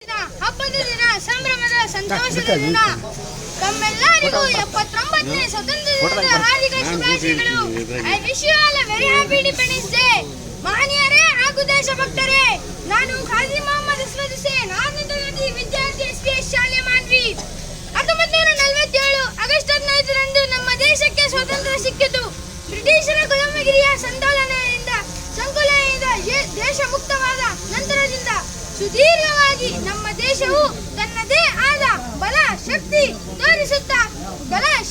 ಹಬ್ಬದ ದಿನ, ಸಂಭ್ರಮದ ಸಂತೋಷದ ದಿನ. ತಮ್ಮೆಲ್ಲರಿಗೂ 79ನೇ ಸ್ವತಂತ್ರ ದಿನದ ಹಾರ್ದಿಕ ಶುಭಾಶಯಗಳು. I wish you all a very happy Independence Day. ಮಹನೀಯರೇ ಹಾಗೂ ದೇಶಭಕ್ತರೇ, ನಾನು ಖಾಜಿ ಮೊಹಮ್ಮದ್ ಅಸ್ವದ್ ಹುಸೇನ್, 6ನೇ ತರಗತಿ ವಿದ್ಯಾರ್ಥಿ ಎಸ್ಪಿಎಸ್ ಶಾಲೆ ಮಾನ್ವಿ. 1947 ಆಗಸ್ಟ್ 15ರಂದು ನಮ್ಮ ದೇಶಕ್ಕೆ ಸ್ವಾತಂತ್ರ್ಯ ಸಿಕ್ಕಿತು. ಬ್ರಿಟಿಷರ ಗುಲಾಮಗಿರಿಯ ಸಂಕುಲದಿಂದ ದೇಶ ಮುಕ್ತವಾದ ನಂತರದಿಂದ ಸುದೀರ್ಘವಾಗಿ ನಮ್ಮ ದೇಶವು ತನ್ನದೇ ಆದ ಬಲ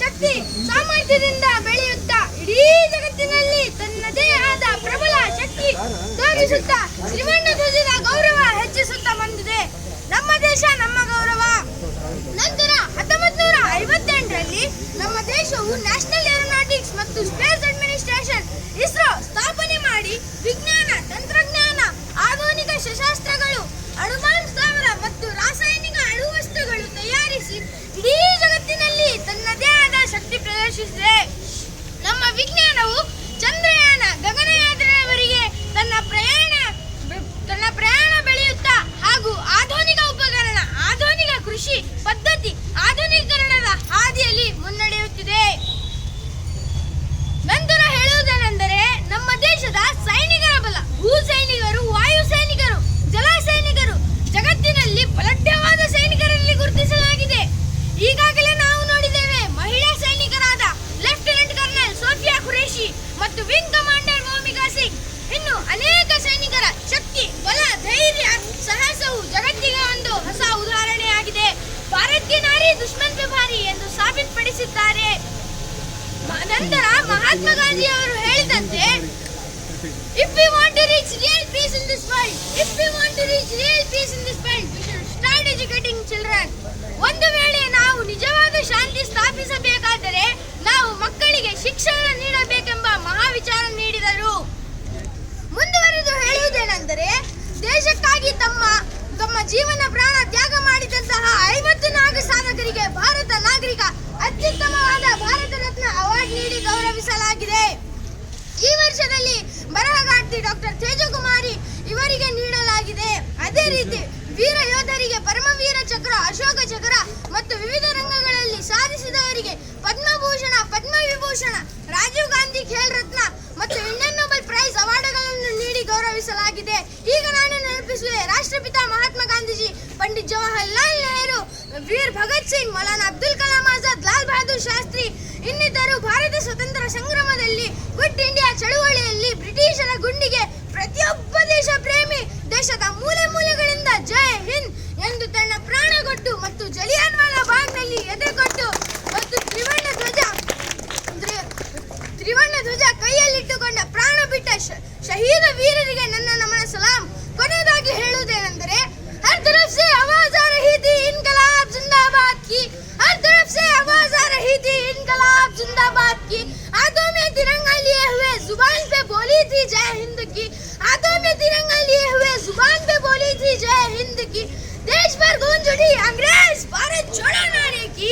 ಶಕ್ತಿ ಸಾಮರ್ಥ್ಯದಿಂದ ಬೆಳೆಯುತ್ತಾ ಇಡೀ ಜಗತ್ತಿನಲ್ಲಿ ತನ್ನದೇ ಆದ ಪ್ರಬಲ ಶಕ್ತಿ ತೋರಿಸುತ್ತಾ ತ್ರಿವರ್ಣ ಧ್ವಜದ ಗೌರವ ಹೆಚ್ಚಿಸುತ್ತಾ ಬಂದಿದೆ. ನಮ್ಮ ದೇಶ ನಮ್ಮ ಗೌರವ. ನಂತರ 1958ರಲ್ಲಿ ನಮ್ಮ ದೇಶವು ನ್ಯಾಷನಲ್ ಏರೋನಾಟಿಕ್ಸ್ ಮತ್ತು ಸ್ಪೇಸ್ ಅಡ್ಮಿನಿಸ್ಟ್ರೇಷನ್ ಇಸ್ರೋ ಸ್ಥಾಪನೆ ಮಾಡಿ ವಿಜ್ಞಾನ, ತಂತ್ರಜ್ಞಾನ, ಆಧುನಿಕ ಶಸ್ತ್ರಾಸ್ತ್ರಗಳು, ಅಣುಬಾಂಬ್ ಸ್ಥಾವರ ಮತ್ತು ರಾಸಾಯನಿಕ ಅಣುವಸ್ತುಗಳು ತಯಾರಿಸಿ ಇಡೀ ಜಗತ್ತಿನಲ್ಲಿ ತನ್ನದೇ ಆದ ಶಕ್ತಿ ಪ್ರದರ್ಶಿಸಿದೆ. ನಮ್ಮ ವಿಜ್ಞಾನವು ಚಂದ್ರಯಾನ, ಗಗನಯಾತ್ರೆಯವರೆಗೆ ತನ್ನ ಪ್ರಯಾಣ ಬೆಳೆಯುತ್ತಾ ಹಾಗೂ ಆಧುನಿಕ ಉಪಕರಣ, ಆಧುನಿಕ ಕೃಷಿ ಪದ್ಧತಿ, ಆಧುನೀಕರಣದ ಹಾದಿಯಲ್ಲಿ ಮುನ್ನಡೆಯುತ್ತಿದೆ. ನಂತರ ಹೇಳುವುದೇನೆಂದರೆ, ನಮ್ಮ ದೇಶದ ಸೈನಿಕರ ಬಲ, ಭೂ ಸೈನಿಕರು, ವಾಯು ಸೈನಿಕರು, ಜಲ ಸೈನಿಕರು, ಜಗತ್ತಿನಲ್ಲಿ ಬಲಢ್ಯವಾದ ಸೈನಿಕರಲ್ಲಿ ಗುರುತಿಸಲಾಗಿದೆ. ಈಗಾಗಲೇ ನಾವು ನೋಡಿದ್ದೇವೆ, ಮಹಿಳಾ ಸೈನಿಕರಾದ ಲೆಫ್ಟಿನೆಂಟ್ ಕರ್ನಲ್ ಸೋಫಿಯಾ ಖುರೇಶಿ ಮತ್ತು ವಿಂಗ್ ಕಮಾಂಡರ್ ಮೋಮಿಕಾ ಸಿಂಗ್, ಇನ್ನು ಅನೇಕ ಸೈನಿಕರ ಶಕ್ತಿ, ಬಲ, ಧೈರ್ಯ, ಸಾಹಸವು ಜಗತ್ತಿಗೆ ಒಂದು ಹೊಸ ಉದಾಹರಣೆಯಾಗಿದೆ. ಭಾರತೀಯ ನಾರಿ ದುಶ್ಮನ್ ಪೆ ಭಾರಿ ಎಂದು ಸಾಬೀತುಪಡಿಸಿದ್ದಾರೆ. ನಂತರ ಮಹಾತ್ಮ ಗಾಂಧಿ ಅವರು ಹೇಳಿದಂತೆ, if we want to reach real peace in this world, we should start educating children. ಒಂದು ವೇಳೆ ನಾವು ನಿಜವಾದ ಶಾಂತಿ ಸ್ಥಾಪಿಸಬೇಕಾದರೆ ನಾವು ಮಕ್ಕಳಿಗೆ ಶಿಕ್ಷಣ ನೀಡಬೇಕೆಂಬ ಮಹಾವಿಚಾರ ನೀಡಿದರು. ಮುಂದುವರೆದು ಹೇಳುವುದೇನೆಂದರೆ, ದೇಶಕ್ಕಾಗಿ ತಮ್ಮ ಜೀವನ ಪ್ರಾಣ ತ್ಯಾಗ ಮಾಡಿದಂತಹ 50 ನಾಗ ಸಾಧಕರಿಗೆ ಭಾರತ ನಾಗರಿಕ ಅತ್ಯುತ್ತಮವಾದ ಭಾರತ ರತ್ನ ಅವಾರ್ಡ್ ನೀಡಿ ಗೌರವಿಸಲಾಗಿದೆ. ಈ ವರ್ಷದಲ್ಲಿ ಬರಹಗಾರ್ತಿ ಡಾಕ್ಟರ್ ತೇಜಕುಮಾರಿ ಇವರಿಗೆ ನೀಡಲಾಗಿದೆ. ಅದೇ ರೀತಿ ವೀರ ಯೋಧರಿಗೆ ಪರಮವೀರ ಚಕ್ರ, ಅಶೋಕ ಚಕ್ರ ಮತ್ತು ವಿವಿಧ ರಂಗಗಳಲ್ಲಿ ಸಾಧಿಸಿದವರಿಗೆ ಪದ್ಮಭೂಷಣ, ಪದ್ಮವಿಭೂಷಣ, ರಾಜೀವ್ ಗಾಂಧಿ ಖೇಲ್ ರತ್ನ ಮತ್ತು ಇಂಡಿಯನ್ ನೊಬೆಲ್ ಪ್ರೈಸ್ ಅವಾರ್ಡ್ಗಳನ್ನು ನೀಡಿ ಗೌರವಿಸಲಾಗಿದೆ. ಈಗ ನಾನು ನೆನಪಿಸುವೆ, ರಾಷ್ಟ್ರಪಿತ ಮಹಾತ್ಮ ಗಾಂಧೀಜಿ, ಪಂಡಿತ್ ಜವಾಹರ್ಲಾಲ್ ನೆಹರು, ವೀರ್ ಭಗತ್ ಸಿಂಗ್, ಮೌಲಾನಾ ಅಬ್ದುಲ್ ಕಲಾಂ ಆಜಾದ್, ಲಾಲ್ ಬಹದ್ದೂರ್ ಶಾಸ್ತ್ರಿ ಇನ್ನಿತರು ಭಾರತ ಸ್ವತಂತ್ರ ಸಂಗ್ರಾಮದಲ್ಲಿ, ಕ್ವಿಟ್ ಇಂಡಿಯಾ ಚಳುವಳಿಯಲ್ಲಿ ಬ್ರಿಟಿಷರ ಗುಂಡಿಗೆ ಪ್ರತಿಯೊಬ್ಬ ದೇಶ ಪ್ರೇಮಿ ದೇಶದ ಮೂಲೆ ಮೂಲೆಗಳಿಂದ ಜೈ ಹಿಂದ್ ಎಂದು ತನ್ನ ಪ್ರಾಣ ಕೊಟ್ಟು ಮತ್ತು ಜಲಿಯನ್ ವಾಲಾ ಬಾಗ್ನಲ್ಲಿ ಎದೆಕೊಟ್ಟು ಮತ್ತು ತ್ರಿವರ್ಣ ಧ್ವಜ ಕೈಯಲ್ಲಿಟ್ಟುಕೊಂಡ ಪ್ರಾಣ ಬಿಟ್ಟ ಶಹೀದ ವೀರರಿಗೆ ನನ್ನ ನಮನ ಸಲಾಂ. ಕೊನೆಯದಾಗಿ ಹೇಳುವುದೇನೆಂದರೆ, ಹರ್ ತರಫ್ ಸೆ ಆವಾಜ್ ಆ ರಹಿ ಥಿ ಇನ್ಕಲಾಬ್ ಜಿಂದಾಬಾದ್ ಕಿ, ಹರ್ ತರಫ್ ಸೆ ಆವಾಜ್ ಆ ರಹಿ ಥಿ ಇನ್ಕಲಾಬ್ ಜಿಂದಾಬಾದ್ की, हाथों में तिरंगा लिए हुए जुबान पे बोली थी जय हिंद की, हाथों में तिरंगा लिए हुए जुबान पे बोली थी जय हिंद की. देश भर गूंज उठी अंग्रेज भारत छोड़ो नारे की,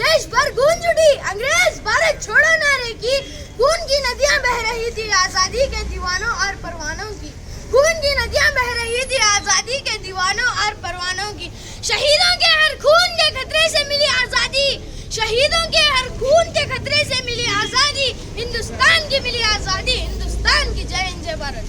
देश भर गूंज उठी अंग्रेज भारत छोड़ो नारे की. खून की नदियां बह रही थी आजादी के दीवानों और परवानों की, खून की नदियां बह रही थी आजादी के दीवानों और परवानों की. शहीदों के हर खून के खतरे से मिली आजादी, शहीदों के हर खून के खतरे से मिली आजादी, हिंदुस्तान की मिली आजादी, हिंदुस्तान की जय हिंद जय भारत.